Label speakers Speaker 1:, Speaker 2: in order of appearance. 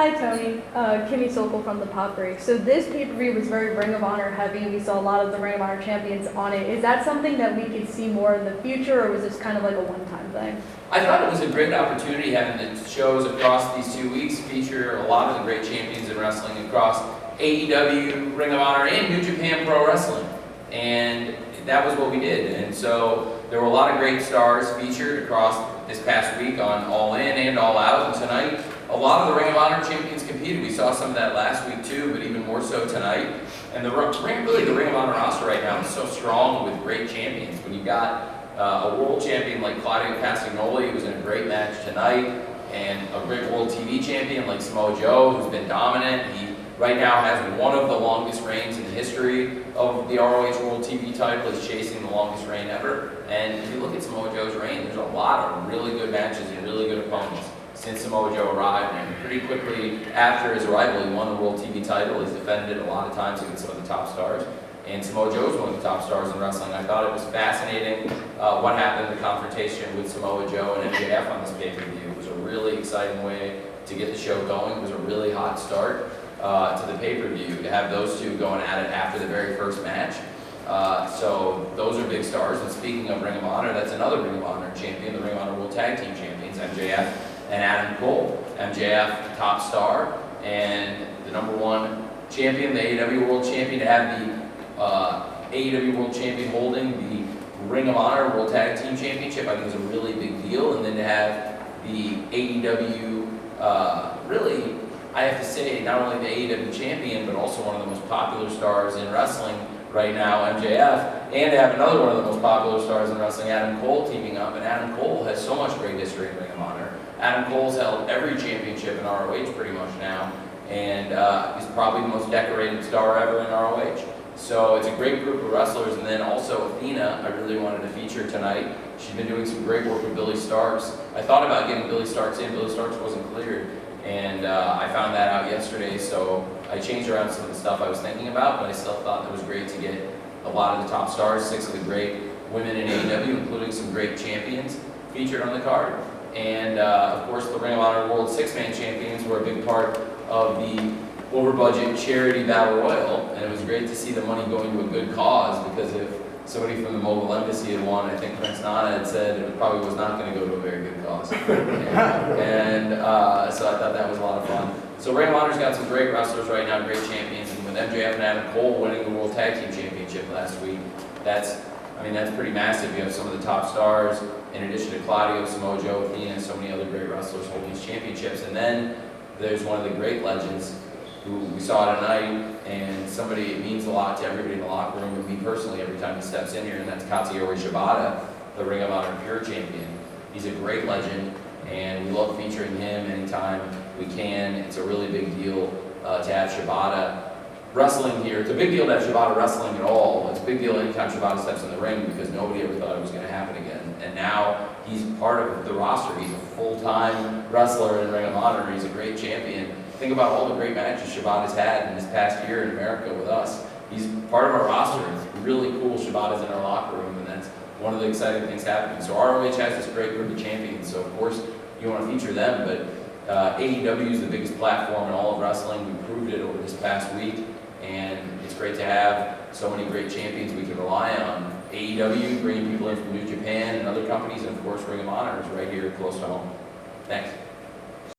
Speaker 1: Hi Tony, Kimmy Sokol from the Pop Break. So this pay-per-view was very Ring of Honor heavy. We saw a lot of the Ring of Honor champions on it. Is that something that we could see more in the future, or was this kind of like a one-time thing?
Speaker 2: I thought it was a great opportunity having the shows across these 2 weeks feature a lot of the great champions in wrestling across AEW, Ring of Honor, and New Japan Pro Wrestling. And that was what we did. And so there were a lot of great stars featured across this past week on All In and All Out. And tonight, a lot of the Ring of Honor champions competed. We saw some of that last week too, but even more so tonight. And the Ring of Honor roster right now is so strong with great champions. When you got a world champion like Claudio Castagnoli, who's in a great match tonight, and a great world TV champion like Samoa Joe, who's been dominant. He right now has one of the longest reigns in the history of the ROH World TV title. He's chasing the longest reign ever. And if you look at Samoa Joe's reign, there's a lot of really good matches and really good opponents since Samoa Joe arrived. And pretty quickly after his arrival, he won the World TV title. He's defended it a lot of times against some of the top stars. And Samoa Joe is one of the top stars in wrestling. I thought it was fascinating what happened, the confrontation with Samoa Joe and MJF on this pay-per-view. It was a really exciting way to get the show going. It was a really hot start to the pay-per-view, to have those two going at it after the very first match. So those are big stars. And speaking of Ring of Honor, that's another Ring of Honor champion, the Ring of Honor World Tag Team Champions, MJF and Adam Cole. MJF, top star, and the #1 champion, the AEW World Champion, to have the AEW World Champion holding the Ring of Honor World Tag Team Championship, I think is a really big deal. And then to have the AEW, really, I have to say, not only the AEW champion, but also one of the most popular stars in wrestling right now, MJF, and to have another one of the most popular stars in wrestling, Adam Cole, teaming up. And Adam Cole has so much great history in Ring of Honor. Adam Cole's held every championship in ROH pretty much now, and he's probably the most decorated star ever in ROH. So it's a great group of wrestlers. And then also Athena, I really wanted to feature tonight. She's been doing some great work with Billy Starks. I thought about getting Billy Starks in. Billy Starks wasn't cleared. And I found that out yesterday, so I changed around some of the stuff I was thinking about, but I still thought it was great to get a lot of the top stars, 6 of the great women in AEW, including some great champions, featured on the card. And of course, the Ring of Honor World 6-Man Champions were a big part of the over-budget charity battle royal, and it was great to see the money going to a good cause, because if somebody from the Mobile Embassy had won, I think Prince Nana had said it probably was not going to go to a very good cause. and so I thought that was a lot of fun. So Ring of Honor's got some great wrestlers right now, great champions, and with MJF and Adam Cole winning the World Tag Team Championship last week, that's pretty massive. You have some of the top stars, in addition to Claudio, Samoa Joe, Athena, and so many other great wrestlers holding these championships. And then there's one of the great legends who we saw tonight, and somebody, it means a lot to everybody in the locker room, and me personally, every time he steps in here, and that's Katsuyori Shibata, the Ring of Honor Pure Champion. He's a great legend, and we love featuring him anytime we can. It's a really big deal to have Shibata wrestling here. It's a big deal to have Shibata wrestling at all. It's a big deal anytime Shibata steps in the ring, because nobody ever thought it was going to happen again. And now he's part of the roster. He's a full-time wrestler in Ring of Honor. He's a great champion. Think about all the great matches Shibata's had in this past year in America with us. He's part of our roster. It's really cool Shibata's in our locker room, and that's one of the exciting things happening. So ROH has this great group of champions, so of course you want to feature them, but AEW is the biggest platform in all of wrestling. We proved it over this past week, and it's great to have so many great champions we can rely on. AEW, bringing people in from New Japan and other companies, and of course Ring of Honor is right here close to home. Thanks.